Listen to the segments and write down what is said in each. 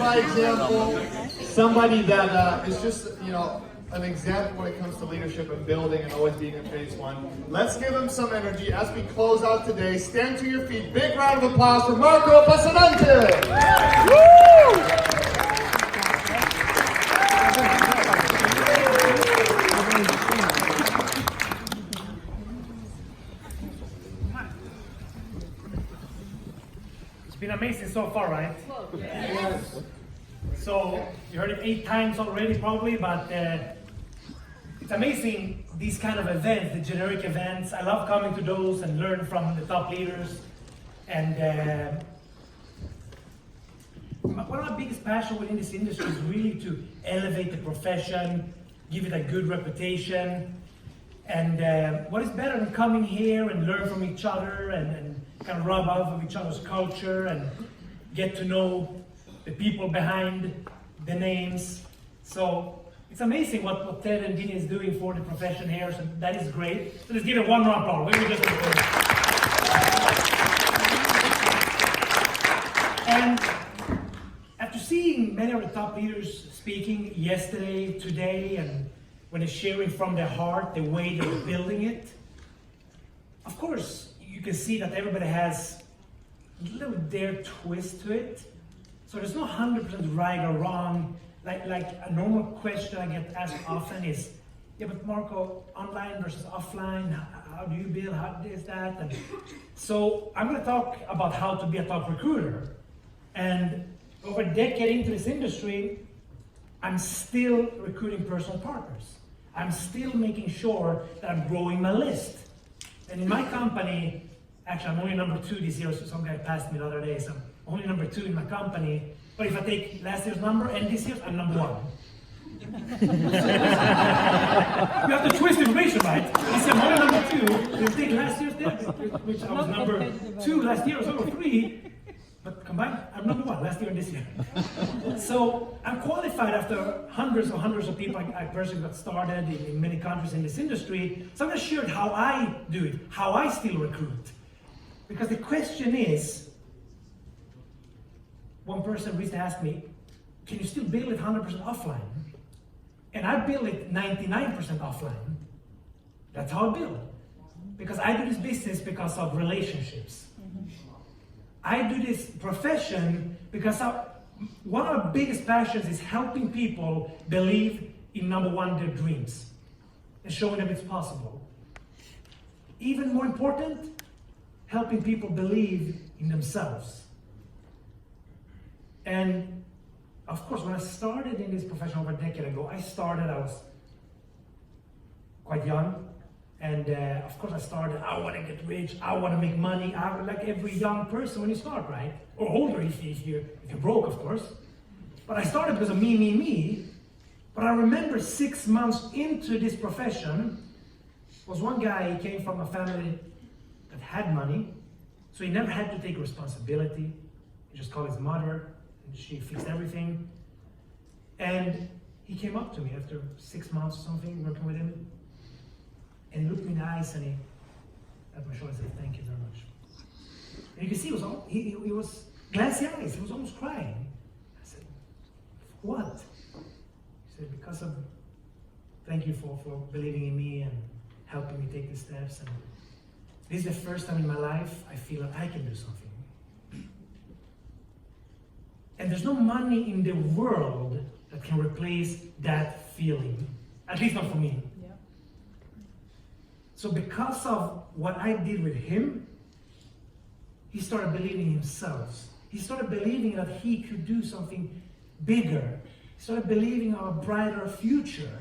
by example, somebody that is just, an example when it comes to leadership and building and always being in phase one. Let's give him some energy as we close out today. Stand to your feet. Big round of applause for Marco Passanante. Woo! It's been amazing so far, right? Yes. So you heard it 8 times already probably, but it's amazing, these kind of events, the generic events. I love coming to those and learn from the top leaders. And one of my biggest passions within this industry is really to elevate the profession, give it a good reputation. And what is better than coming here and learn from each other and kind of rub off of each other's culture and get to know the people behind the names. So it's amazing what Ted and Dini is doing for the profession here, so that is great. So let's give it one round of applause. Maybe just And after seeing many of the top leaders speaking yesterday, today, and when they're sharing from their heart, the way they're building it, of course, you can see that everybody has a little their twist to it. So there's no 100% right or wrong. Like a normal question I get asked often is, yeah, but Marco, online versus offline, how do you build, how is that? And so I'm going to talk about how to be a top recruiter. And over a decade into this industry, I'm still recruiting personal partners. I'm still making sure that I'm growing my list. And in my company, actually I'm only number 2 this year, so some guy passed me the other day, so I'm only number 2 in my company. But if I take last year's number and this year's, I'm number 1. You have to twist information, right? This year I'm only number 2. You take last year's data, which I was number 2 last year, I was number 3. But combined, I'm number 1 last year and this year. So I'm qualified after hundreds of people I personally got started in many countries in this industry. So I'm going to share how I do it, how I still recruit. Because the question is, one person recently asked me, can you still build it 100% offline? And I build it 99% offline. That's how I build. Because I do this business because of relationships. I do this profession because one of our biggest passions is helping people believe in, number one, their dreams and showing them it's possible. Even more important, helping people believe in themselves. And of course, when I started in this profession over a decade ago, I was quite young. And of course I started, I want to get rich, I want to make money, like every young person when you start, right? Or older if you're broke, of course. But I started because of me. But I remember 6 months into this profession, was one guy, he came from a family that had money, so he never had to take responsibility. He just called his mother, and she fixed everything. And he came up to me after 6 months or something, working with him. And he looked me in the eyes and he at my shoulder and said, "Thank you very much." And you can see he was glassy eyes, he was almost crying. I said, "What?" He said, "Because of, thank you for believing in me and helping me take the steps. And this is the first time in my life I feel that I can do something." And there's no money in the world that can replace that feeling, at least not for me. So because of what I did with him, he started believing in himself. He started believing that he could do something bigger. He started believing in a brighter future.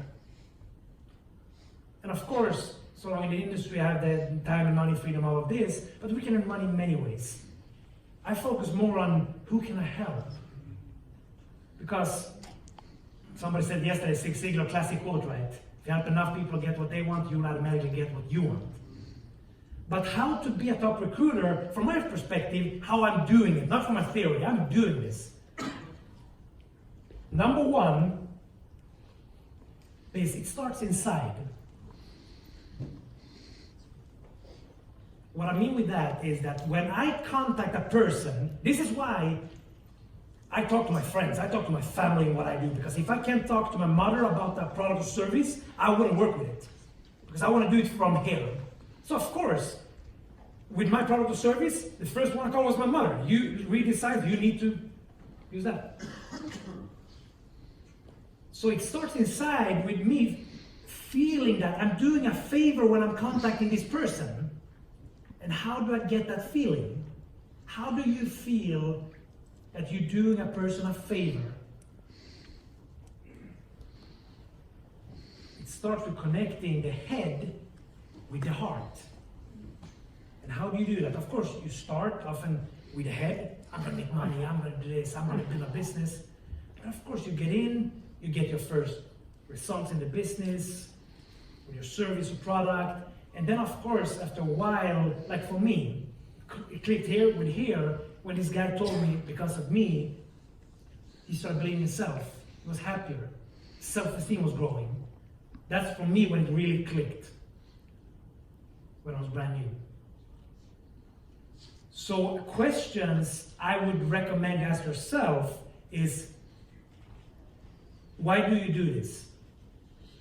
And of course, so long in the industry, I have the time and money, freedom, all of this, but we can earn money in many ways. I focus more on who can I help? Because somebody said yesterday, Zig Ziglar classic quote, right? If you help enough people get what they want, you'll automatically get what you want. But how to be a top recruiter, from my perspective, how I'm doing it, not from my theory, I'm doing this. Number one is it starts inside. What I mean with that is that when I contact a person, this is why I talk to my friends, I talk to my family in what I do, because if I can't talk to my mother about that product or service, I wouldn't work with it. Because I want to do it from here. So of course, with my product or service, the first one I call was my mother. You really decide you need to use that. So it starts inside with me feeling that I'm doing a favor when I'm contacting this person. And how do I get that feeling? How do you feel that you're doing a person a favor? It starts with connecting the head with the heart. And how do you do that? Of course, you start often with the head. I'm going to make money, I'm going to do this, I'm going to build a business. But of course, you get in, you get your first results in the business, with your service or product. And then, of course, after a while, like for me, it clicked here with here, when this guy told me, because of me, he started believing in himself. He was happier. Self-esteem was growing. That's for me when it really clicked, when I was brand new. So questions I would recommend you ask yourself is, why do you do this?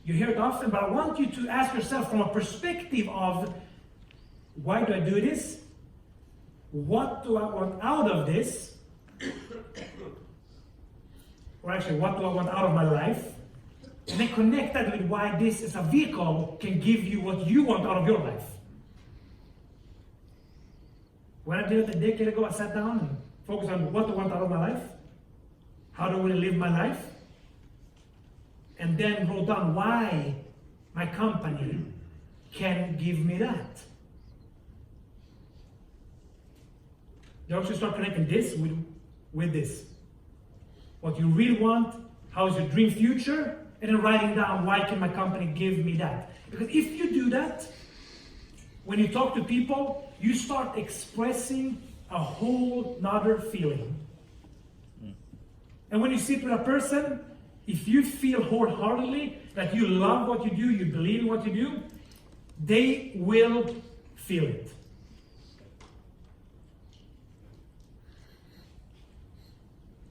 You hear it often, but I want you to ask yourself from a perspective of, why do I do this? What do I want out of this? Or actually, what do I want out of my life? And then connect that with why this as a vehicle can give you what you want out of your life. When I did it a decade ago, I sat down and focused on what do I want out of my life? How do I want to live my life? And then wrote down why my company can give me that. You also start connecting this with this. What you really want, how is your dream future, and then writing down why can my company give me that. Because if you do that, when you talk to people, you start expressing a whole nother feeling. And when you sit with a person, if you feel wholeheartedly that you love what you do, you believe in what you do, they will feel it.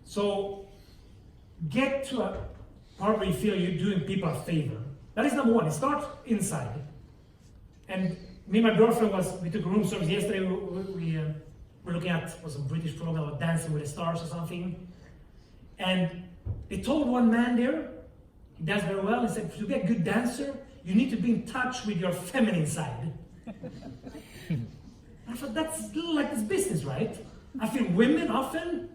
So get to a part where you feel you're doing people a favor. That is number one. It starts inside. And me and my girlfriend we took a room service yesterday. We were looking at was a British program about Dancing with the Stars or something. And they told one man there, he does very well, he said, to be a good dancer, you need to be in touch with your feminine side. I thought, that's a little like this business, right? I feel women often,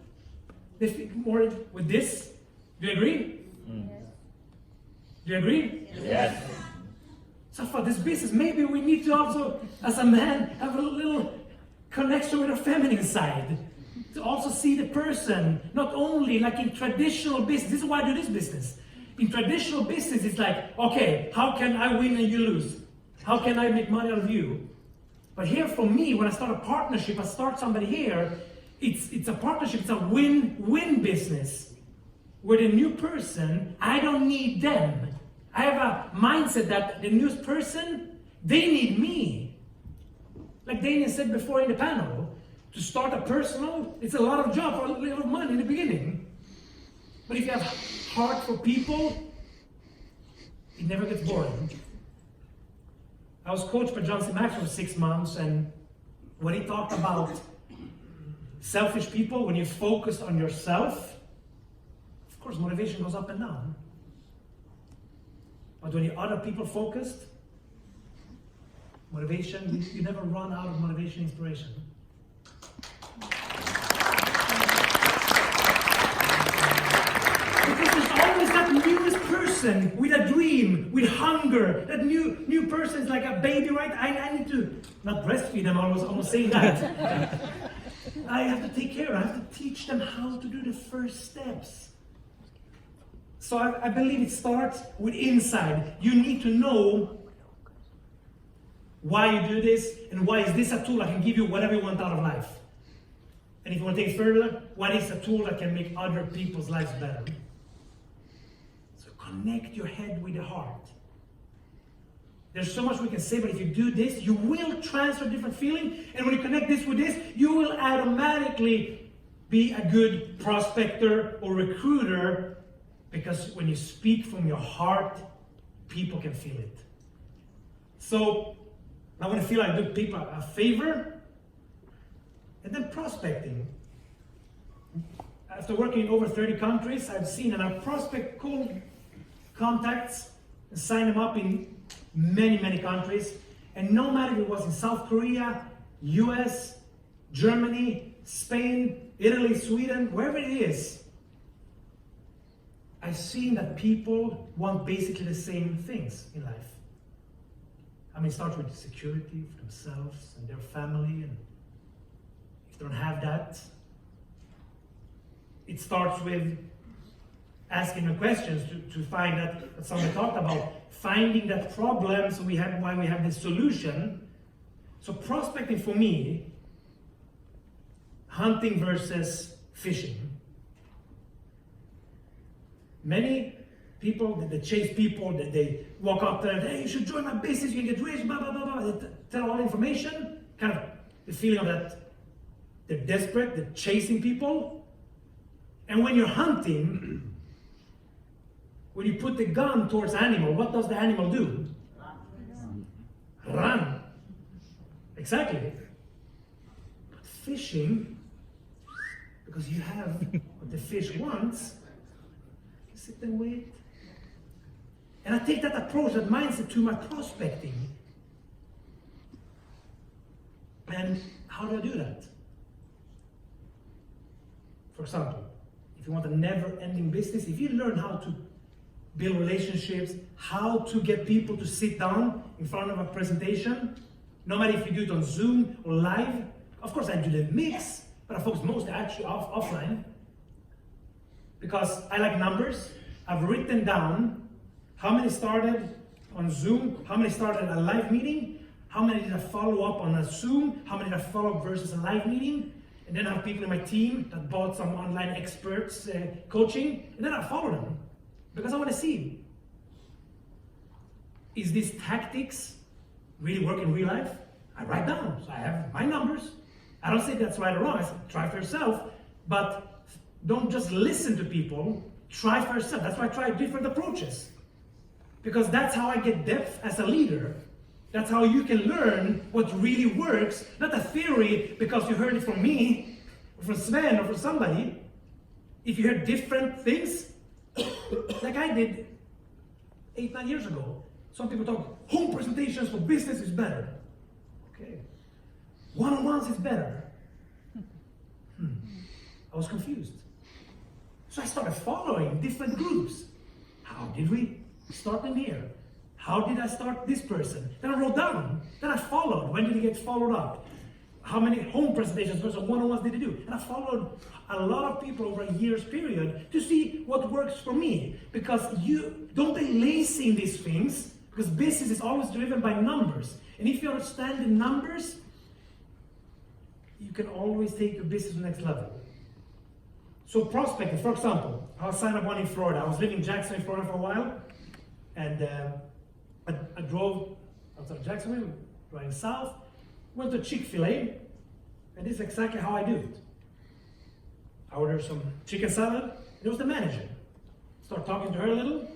they feel more with this. Do you agree? Mm. Do you agree? Yes. So for this business, maybe we need to also, as a man, have a little connection with our feminine side. To also see the person, not only like in traditional business. This is why I do this business. In traditional business, it's like, okay, how can I win and you lose? How can I make money out of you? But here for me, when I start a partnership, I start somebody here, it's a partnership, it's a win-win business. Where the new person, I don't need them. I have a mindset that the new person, they need me. Like Daniel said before in the panel, to start a personal, it's a lot of job for a little money in the beginning. But if you have heart for people, it never gets boring. I was coached by John C. Maxwell for 6 months, and when he talked about selfish people, when you focus on yourself, of course motivation goes up and down. But when you're other people focused, motivation, you never run out of motivation, inspiration. Because there's always that newest person with a dream, with hunger. That new person is like a baby, right? I need to, not breastfeed them, almost saying that. I have to take care, I have to teach them how to do the first steps. So I believe it starts with inside. You need to know why you do this, and why is this a tool that can give you whatever you want out of life. And if you want to take it further, what is a tool that can make other people's lives better? So connect your head with the heart. There's so much we can say, but if you do this, you will transfer different feeling, and when you connect this with this, you will automatically be a good prospector or recruiter, because when you speak from your heart, people can feel it. So I want to feel like I do people a favor. And then prospecting. After working in over 30 countries, I've seen and I prospect cold contacts and sign them up in many, many countries. And no matter if it was in South Korea, US, Germany, Spain, Italy, Sweden, wherever it is, I've seen that people want basically the same things in life. I mean, it starts with security for themselves and their family, and if they don't have that, it starts with asking them questions to find that someone talked about, finding that problem so why we have this solution. So prospecting for me, hunting versus fishing. Many people, they chase people, that they walk up there, hey, you should join my business, you can get rich, blah, blah, blah, blah. They tell all the information, kind of the feeling of that they're desperate, they're chasing people. And when you're hunting, when you put the gun towards the animal, what does the animal do? Run. Exactly. But fishing, because you have what the fish wants, sit and wait. And I take that approach, that mindset to my prospecting. And how do I do that? For example, if you want a never-ending business, if you learn how to build relationships, how to get people to sit down in front of a presentation, no matter if you do it on Zoom or live, of course I do the mix, but I focus mostly actually offline, because I like numbers. I've written down how many started on Zoom, how many started a live meeting, how many did I follow up on a Zoom, how many did I follow up versus a live meeting, and then I have people in my team that bought some online experts coaching, and then I follow them, because I want to see, is these tactics really work in real life? I write down, so I have my numbers. I don't say that's right or wrong, I say try for yourself, but don't just listen to people, try for yourself. That's why I try different approaches, because that's how I get depth as a leader. That's how you can learn what really works, not a theory because you heard it from me, or from Sven, or from somebody. If you heard different things, like I did 8-9 years ago, some people talk, home presentations for business is better. Okay. One-on-ones is better. I was confused. So I started following different groups. How did we start them here? How did I start this person? Then I wrote down. Then I followed. When did he get followed up? How many home presentations versus one-on-ones did he do? And I followed a lot of people over a year's period to see what works for me. Because you don't be lazy in these things, because business is always driven by numbers. And if you understand the numbers, you can always take your business to the next level. So prospecting, for example, I signed up one in Florida. I was living in Jacksonville, Florida for a while, and I drove outside of Jacksonville, driving south, went to Chick-fil-A, and this is exactly how I do it. I ordered some chicken salad, and it was the manager. Start talking to her a little,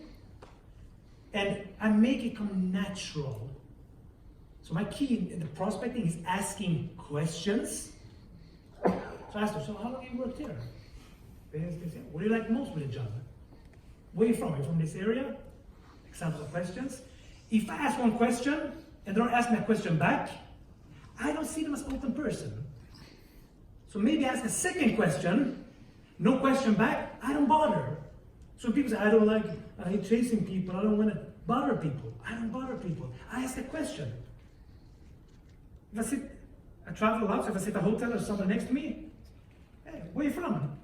and I make it come natural. So my key in the prospecting is asking questions. So I asked her, so how long have you worked here? What do you like most with the job? Where are you from? Are you from this area? Examples of questions. If I ask one question and they don't ask me a question back, I don't see them as an open person. So maybe ask a second question, no question back, I don't bother. So people say, I hate chasing people, I don't want to bother people. I don't bother people. I ask a question. If I travel a lot, so if I sit at a hotel or someone next to me, hey, where are you from?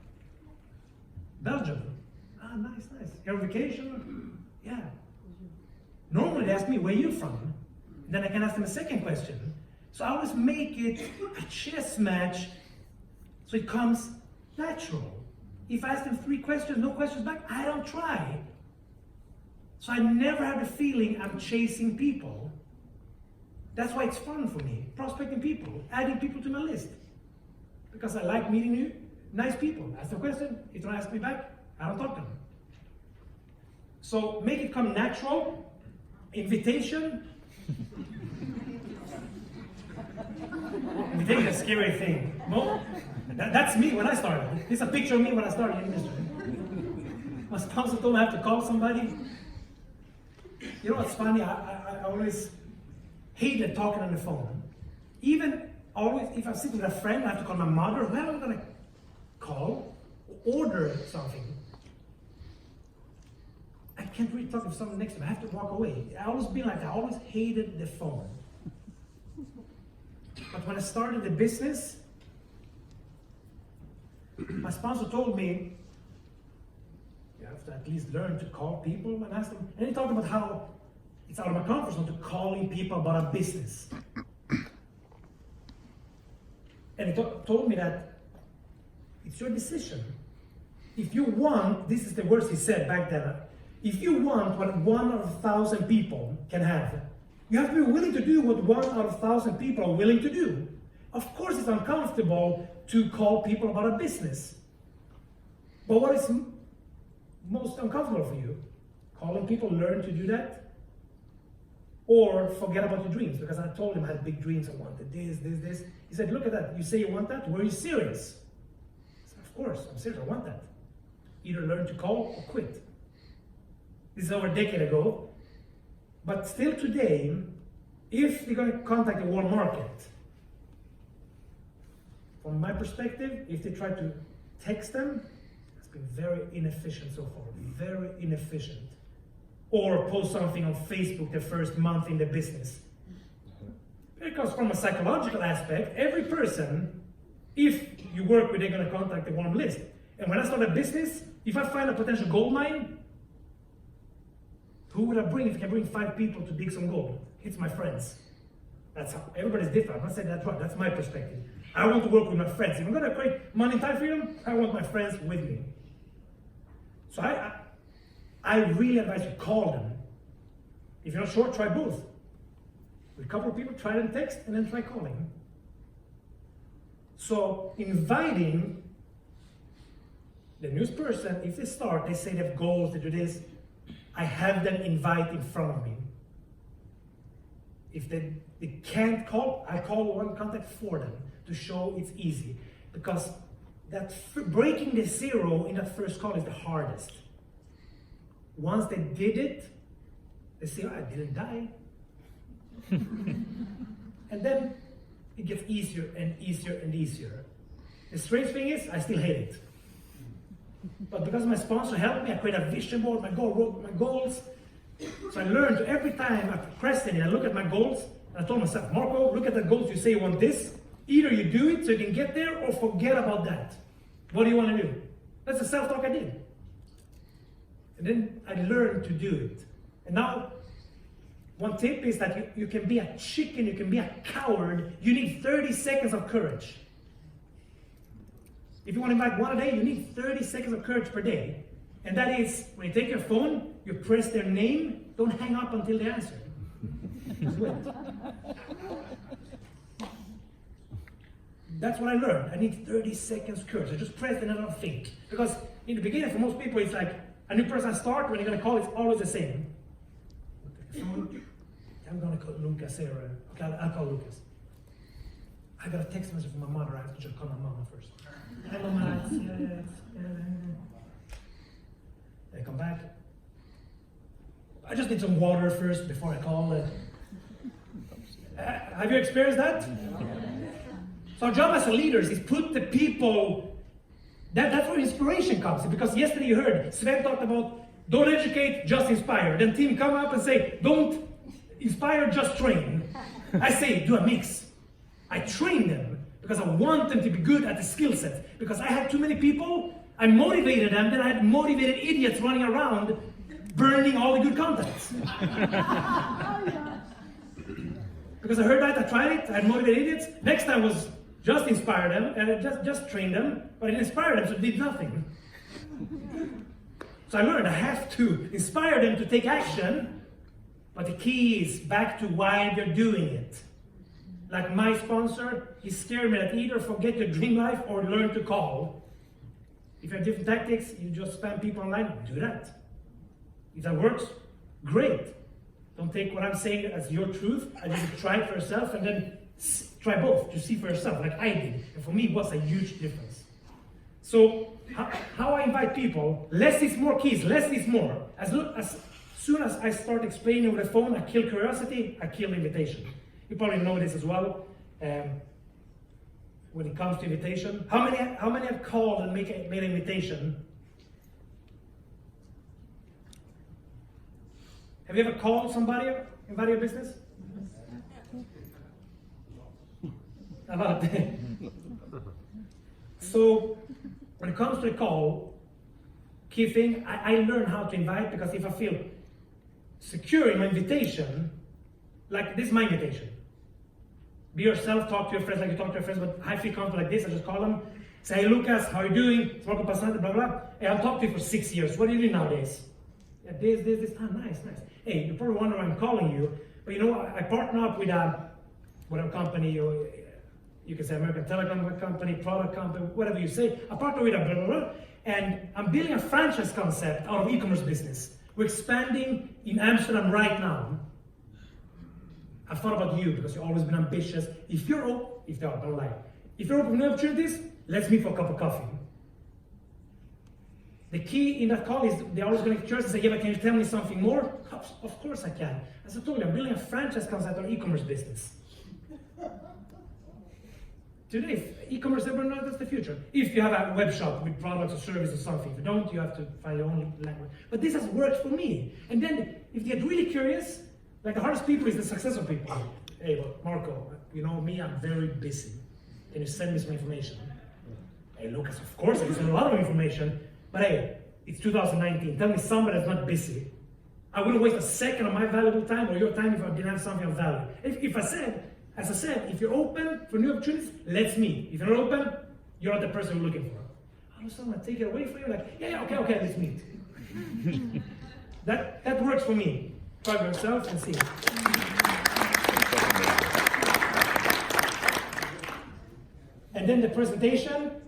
Belgium. Ah, nice. You're on vacation? Yeah. Normally they ask me, where are you from? Then I can ask them a second question. So I always make it a chess match so it comes natural. If I ask them 3 questions, no questions back, I don't try. So I never have the feeling I'm chasing people. That's why it's fun for me, prospecting people, adding people to my list. Because I like meeting nice people. Ask them a question. If they don't ask me back, I don't talk to them. So make it come natural. Invitation. Invitation is a scary thing. No, that's me when I started. It's a picture of me when I started in industry. My sponsor told me I have to call somebody. You know what's funny? I always hated talking on the phone. Even always, if I'm sitting with a friend, I have to call my mother. Who am I going to call? Order something. I can't really talk to someone next to me. I have to walk away. I always been like that. I always hated the phone. But when I started the business, my sponsor told me, you have to at least learn to call people and ask them. And he talked about how it's out of my comfort zone to calling people about a business. And he told me that it's your decision. If you want, this is the words he said back then, if you want what 1 out of 1,000 people can have, you have to be willing to do what 1 out of 1,000 people are willing to do. Of course it's uncomfortable to call people about a business. But what is most uncomfortable for you? Calling people, learn to do that? Or forget about your dreams? Because I told him I had big dreams. I wanted this. He said, look at that. You say you want that? Were you serious? I said, of course, I'm serious. I want that. Either learn to call or quit. This is over a decade ago. But still today, if you're going to contact the warm market, from my perspective, if they try to text them, it's been very inefficient so far. Very inefficient. Or post something on Facebook the first month in the business. Because from a psychological aspect, every person, if you work with, they're going to contact the warm list. And when I start a business, if I find a potential gold mine, who would I bring if I can bring 5 people to dig some gold? It's my friends. That's how everybody's different. I'm not saying that's right. That's my perspective. I want to work with my friends. If I'm going to create money and time freedom, I want my friends with me. So I really advise you call them. If you're not sure, try both. With a couple of people, try them text and then try calling. So inviting the newest person, if they start, they say they have goals, they do this, I have them invite in front of me. If they can't call, I call one contact for them to show it's easy. Because that breaking the zero in that first call is the hardest. Once they did it, they say, I didn't die. And then it gets easier and easier and easier. The strange thing is, I still hate it. But because my sponsor helped me, I created a vision board, wrote my goals. So I learned to every time I procrastinate, I look at my goals, and I told myself, Marco, look at the goals, you say you want this. Either you do it so you can get there, or forget about that. What do you want to do? That's the self-talk I did. And then I learned to do it. And now, one tip is that you can be a chicken, you can be a coward. You need 30 seconds of courage. If you want to invite one a day, you need 30 seconds of courage per day. And that is, when you take your phone, you press their name, don't hang up until they answer. Just wait. That's what I learned. I need 30 seconds courage. I just press and I don't think. Because in the beginning, for most people, it's like a new person start, when you're going to call, it's always the same. I'm going to call Lucas here. Okay, I'll call Lucas. I got a text message from my mother. I have to just call my mama first. Hi, Mama. They come back. I just need some water first before I call it. Have you experienced that? So our job as a leader is put the people, that's where inspiration comes. Because yesterday you heard Sven talked about don't educate, just inspire. Then team come up and say, don't inspire, just train. I say, do a mix. I train them because I want them to be good at the skill set. Because I had too many people, I motivated them, then I had motivated idiots running around burning all the good contacts. Because I heard that, I tried it, I had motivated idiots. Next time was just inspire them, and just train them, but I didn't inspire them, so it did nothing. So I learned I have to inspire them to take action, but the key is back to why they're doing it. Like my sponsor, he scared me that either forget your dream life or learn to call. If you have different tactics, you just spam people online, do that. If that works, great. Don't take what I'm saying as your truth, and you try it for yourself, and then try both to see for yourself, like I did. And for me, it was a huge difference. So, how I invite people, less is more, keys, less is more. As soon as I start explaining over the phone, I kill curiosity, I kill invitation. You probably know this as well. When it comes to invitation, how many have called and made an invitation? Have you ever called somebody, invite your business? A lot. So, when it comes to the call, key thing, I learn how to invite, because if I feel secure in my invitation, like this is my invitation. Be yourself, talk to your friends like you talk to your friends, but I feel comfortable like this, I just call them, say, hey Lucas, how are you doing? It's Marco Passanante, blah, blah. Hey, I've talked to you for 6 years, what are you doing nowadays? Yeah, this time, nice. Hey, you probably wonder why I'm calling you, but you know, I partner up with a company, or you can say American telecom company, product company, whatever you say. I partner with a blah, blah, blah, and I'm building a franchise concept out of e-commerce business. We're expanding in Amsterdam right now. I've thought about you because you've always been ambitious. If you're open for new opportunities, let's meet for a cup of coffee. The key in that call is they're always going to be curious and say, yeah, but can you tell me something more? Of course I can. As I told you, I'm building a franchise concept on e-commerce business. Today, e-commerce, everyone knows that's the future. If you have a web shop with products or services or something, if you don't, you have to find your own language. But this has worked for me. And then, if you get really curious, like the hardest people is the successful people. Hey, well, Marco, you know me, I'm very busy. Can you send me some information? Hey, Lucas, of course, I can send a lot of information. But hey, it's 2019. Tell me somebody that's not busy. I wouldn't waste a second of my valuable time or your time if I didn't have something of value. As I said, if you're open for new opportunities, let's meet. If you're not open, you're not the person we're looking for. All of a sudden, I take it away from you, like, yeah, okay, let's meet. That works for me. Try for yourself and see. And then the presentation.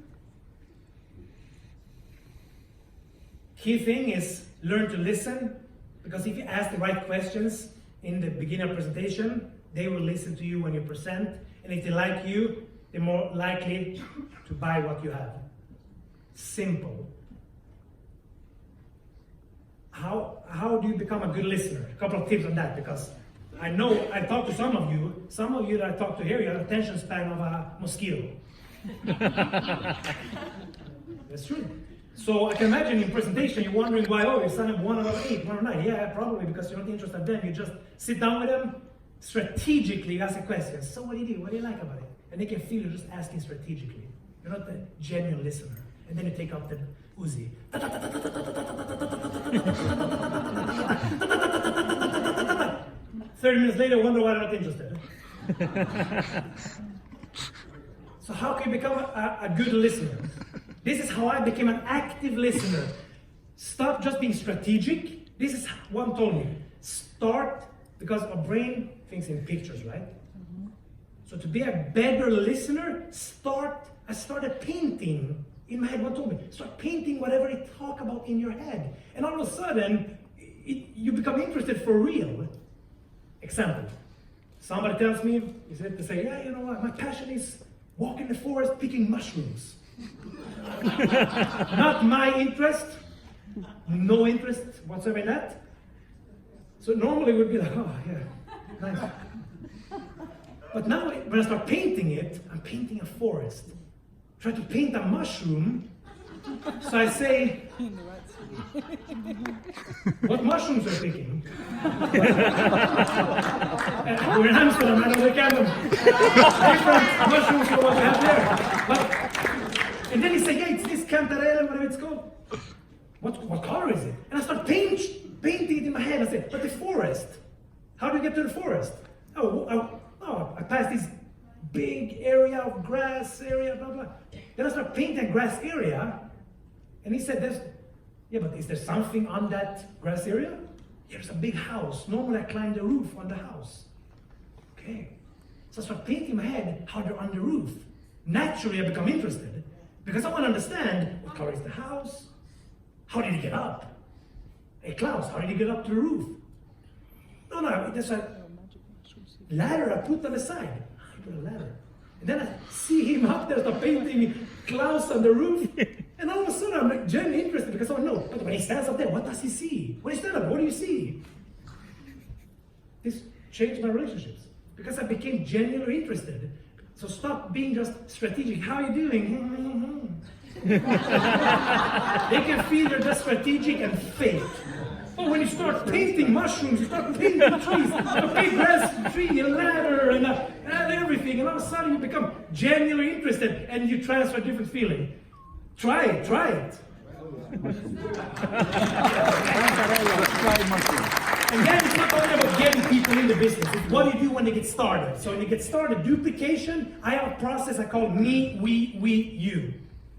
Key thing is learn to listen, because if you ask the right questions in the beginning of presentation, they will listen to you when you present, and if they like you, they're more likely to buy what you have. Simple. How do you become a good listener? A couple of tips on that, because I know I talked to some of you that I talked to here, you have attention span of a mosquito. That's true. So I can imagine in presentation you're wondering why, you're signing 1 out of 8, 1 out of 9. Yeah, probably because you're not interested in them. You just sit down with them, strategically ask a question. So what do you do? What do you like about it? And they can feel you're just asking strategically. You're not a genuine listener. And then you take out the Uzi. 30 minutes later, wonder why they're not interested. So how can you become a good listener? This is how I became an active listener. Stop just being strategic. This is what one told me. Start, because our brain thinks in pictures, right? Mm-hmm. So to be a better listener, I started painting in my head. What told me? Start painting whatever they talk about in your head. And all of a sudden, you become interested for real. Example. Somebody tells me, they say, yeah, you know what, my passion is walking the forest picking mushrooms. Not my interest, no interest whatsoever in that. So normally we'd be like, oh yeah, nice. But now when I start painting it, I'm painting a forest. Try to paint a mushroom. So I say, what mushrooms are you picking? We're in Amsterdam, I don't look at them. Different mushrooms from what we have there. And then he said, yeah, it's this cantarella, whatever it's called. What color is it? And I start painting it in my head. I said, but the forest. How do you get to the forest? I pass this big area of grass area, blah, blah. Then I start painting a grass area. And he said, but is there something on that grass area? Yeah, there's a big house. Normally I climb the roof on the house. Okay. So I start painting in my head how they're on the roof. Naturally I become interested. Because I want to understand what color is the house? How did he get up? Hey Klaus, how did he get up to the roof? No, there's a ladder I put on the side. I put a ladder. And then I see him up there, start painting Klaus on the roof. And all of a sudden I'm like genuinely interested because I want to know, when he stands up there, what does he see? When he stands up, what do you see? This changed my relationships because I became genuinely interested. So stop being just strategic. How are you doing? They can feel you're just strategic and fake. But when you start painting mushrooms, you start painting trees, a big grass tree, a ladder, and everything, and all of a sudden you become genuinely interested and you transfer a different feeling. Try it. And then it's not only about getting people in the business, it's what do you do when they get started. So when you get started, duplication, I have a process I call me, we, you.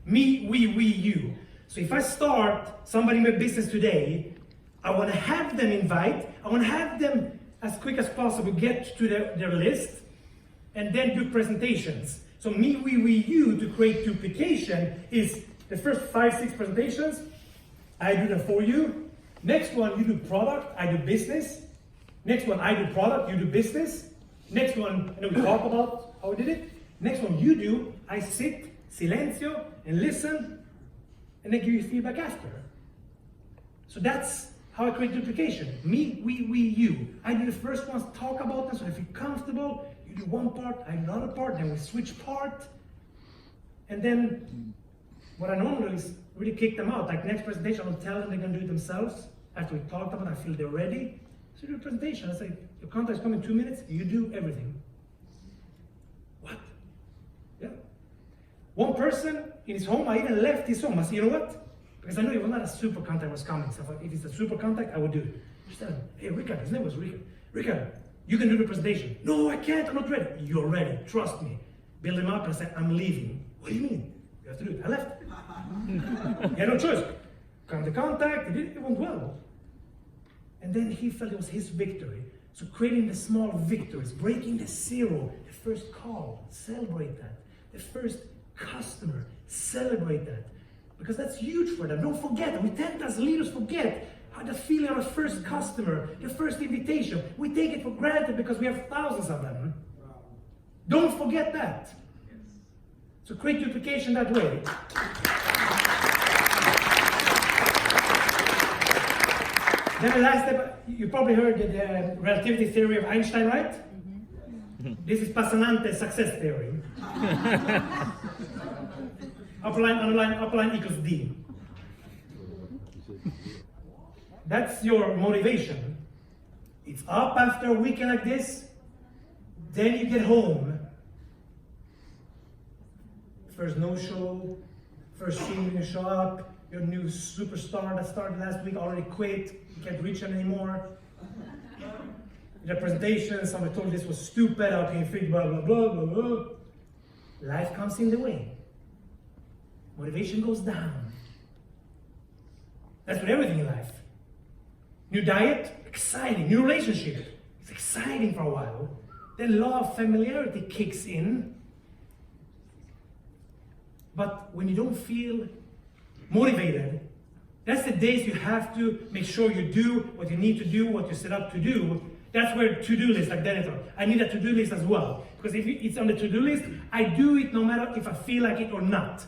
Me, we, you. So if I start somebody in my business today, I want to have them I want to have them as quick as possible get to their list and then do presentations. So me, we, you to create duplication is the first 5-6 presentations. I do them for you. Next one, you do product, I do business. Next one, I do product, you do business. Next one, and then we talk about how we did it. Next one, you do, I sit, silencio, and listen, and then give you feedback after. So that's how I create duplication. Me, we, you. I do the first ones, talk about them, so if you're comfortable, you do one part, I do another part, then we switch part. And then, what I normally do is really kick them out. Like next presentation, I'll tell them they're gonna do it themselves. After we talked about it, I feel they're ready. So do a presentation. I say, your contact is coming in 2 minutes, you do everything. What? Yeah. One person in his home, I even left his home. I said, you know what? Because I knew it was not a super contact was coming. So if it's a super contact, I would do it. Just tell him, hey, Richard, his name was Richard. Richard, you can do the presentation. No, I can't, I'm not ready. You're ready, trust me. Build him up and say, I'm leaving. What do you mean? You have to do it. I left. He had no choice. Come to contact, it went well. And then he felt it was his victory. So creating the small victories, breaking the zero, the first call, celebrate that. The first customer, celebrate that. Because that's huge for them. Don't forget, we tend as leaders forget how the feeling of a first customer, the first invitation. We take it for granted because we have thousands of them. Wow. Don't forget that. Yes. So create duplication that way. Then the last step, you probably heard the relativity theory of Einstein, right? Mm-hmm. This is Passanante's success theory. Upper line equals D. That's your motivation. It's up after a weekend like this, then you get home. First no-show, first scene when you show up, your new superstar that started last week already quit, you can't reach him anymore. The presentation, somebody told you this was stupid, how can you think blah, blah, blah, blah, blah. Life comes in the way. Motivation goes down. That's with everything in life. New diet, exciting. New relationship, it's exciting for a while. Then law of familiarity kicks in. But when you don't feel motivated, that's the days you have to make sure you do what you need to do, what you set up to do. That's where to-do list, like Denethor. I need a to-do list as well. Because if it's on the to-do list, I do it no matter if I feel like it or not.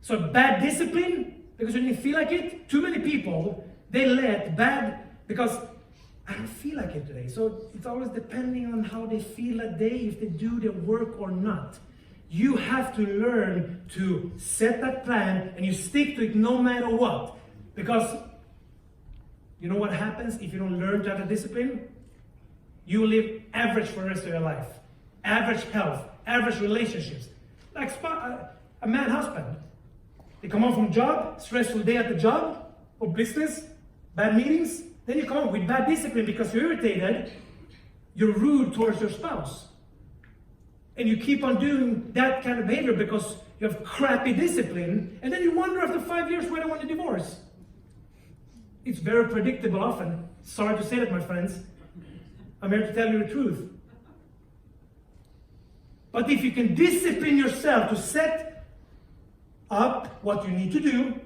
So bad discipline, because when you feel like it, too many people, they let bad, because I don't feel like it today. So it's always depending on how they feel that day, if they do their work or not. You have to learn to set that plan and you stick to it no matter what. Because you know what happens if you don't learn to have a discipline? You will live average for the rest of your life. Average health, average relationships. Like a man husband. They come home from job, stressful day at the job, or business, bad meetings. Then you come home with bad discipline because you're irritated, you're rude towards your spouse. And you keep on doing that kind of behavior because you have crappy discipline, and then you wonder after 5 years why they want a divorce. It's very predictable often. Sorry to say that, my friends. I'm here to tell you the truth. But if you can discipline yourself to set up what you need to do,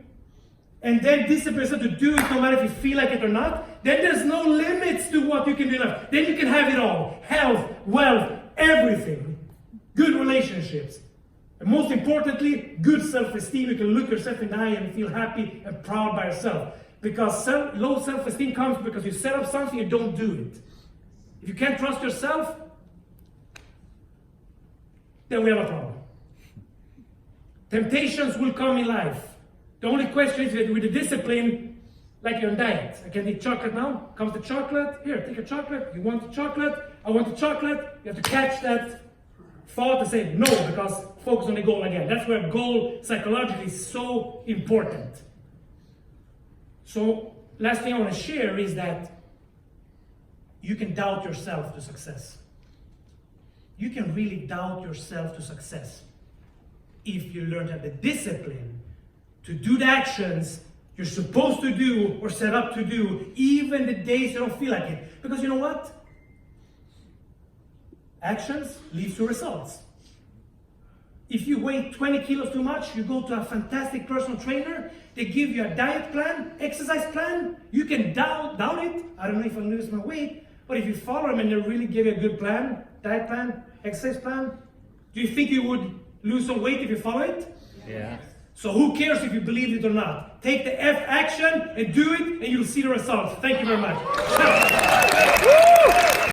and then discipline yourself to do it no matter if you feel like it or not, then there's no limits to what you can do now. Then you can have it all. Health, wealth, everything. Good relationships. And most importantly, good self-esteem. You can look yourself in the eye and feel happy and proud by yourself. Because low self-esteem comes because you set up something and don't do it. If you can't trust yourself, then we have a problem. Temptations will come in life. The only question is that with the discipline, like you're on diet. I can eat chocolate now. Comes the chocolate. Here, take a chocolate. You want the chocolate? I want the chocolate. You have to catch that thought and say no, because focus on the goal again. That's where goal psychologically is so important. So, last thing I want to share is that you can doubt yourself to success. You can really doubt yourself to success if you learn to have the discipline to do the actions you're supposed to do or set up to do, even the days you don't feel like it. Because you know what? Actions leads to results. If you weigh 20 kilos too much, you go to a fantastic personal trainer, they give you a diet plan, exercise plan, you can doubt it. I don't know if I'll lose my weight, but if you follow them and they really give you a good plan, diet plan, exercise plan, do you think you would lose some weight if you follow it? Yeah. So who cares if you believe it or not? Take the F action and do it, and you'll see the results. Thank you very much.